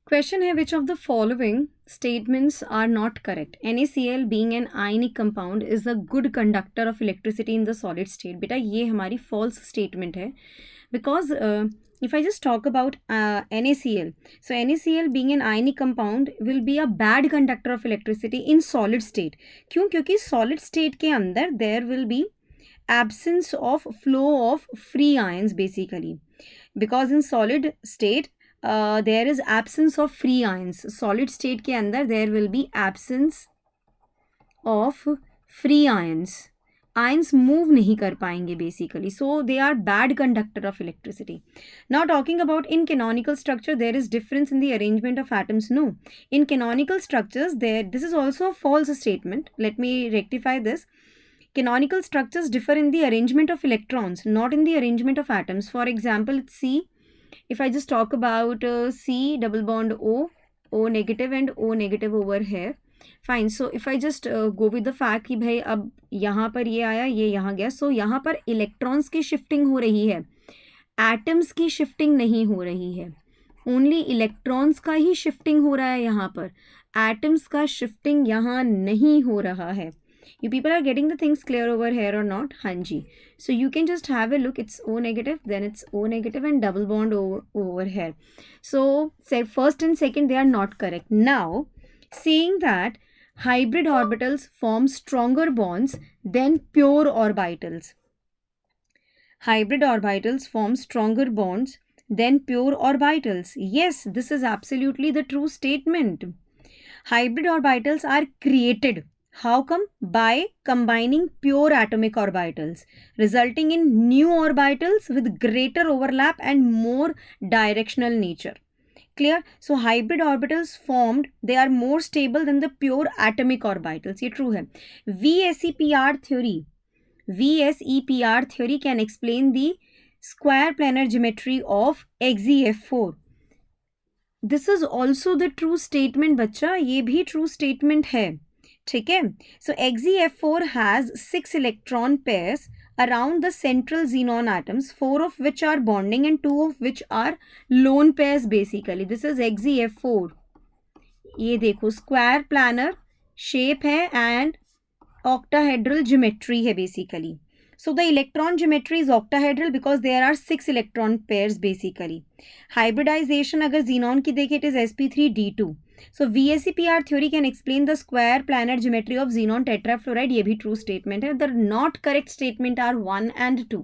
Question है which of the following statements are not correct. NaCl being an ionic compound is a good conductor of electricity in the solid state. बेटा ये हमारी false statement है because if I just talk about NaCl, so NaCl being an ionic compound will be a bad conductor of electricity in solid state. क्यों? क्योंकि solid state के अंदर there will be absence of flow of free ions basically, because in solid state there is absence of free ions. Solid state के अंदर there will be absence of free ions. Ions move नहीं कर पाएंगे basically, so they are bad conductor of electricity. Now talking about in canonical structure, there is difference in the arrangement of atoms. No, in canonical structures this is also a false statement. Let me rectify this. Canonical structures differ in the arrangement of electrons, not in the arrangement of atoms. For example, C. If I just talk about C double bond O negative and O negative over here. Fine. So if I just go with the fact कि भाई अब यहाँ पर ये आया, ये यहाँ गया, so यहाँ पर इलेक्ट्रॉन्स की शिफ्टिंग हो रही है, एटम्स की शिफ्टिंग नहीं हो रही है. ओनली इलेक्ट्रॉन्स का ही शिफ्टिंग हो रहा है यहाँ पर, एटम्स का शिफ्टिंग यहाँ नहीं हो रहा है. You people are getting the things clear over here or not? Hanji. So you can just have a look. It's O negative, then it's O negative and double bond over here. So say first and second, they are not correct. Now, seeing that hybrid orbitals form stronger bonds than pure orbitals. Hybrid orbitals form stronger bonds than pure orbitals. Yes, this is absolutely the true statement. Hybrid orbitals are created. How come? By combining pure atomic orbitals, resulting in new orbitals with greater overlap and more directional nature. Clear? So hybrid orbitals formed, they are more stable than the pure atomic orbitals. ये true है. VSEPR theory can explain the square planar geometry of XeF4. This is also the true statement बच्चा, ये भी true statement है. ठीक है. So XeF4 has 6 electron pairs around the central xenon atoms, 4 of which are bonding and 2 of which are lone pairs basically. This is XeF4. ये देखो square planar shape है and octahedral geometry है basically. So the electron geometry is octahedral because there are 6 electron pairs basically. Hybridization अगर xenon की देखें it is sp3d2. So VSEPR theory can explain the square planar geometry of xenon tetrafluoride. ये भी true statement है. The not correct statement are 1 and 2.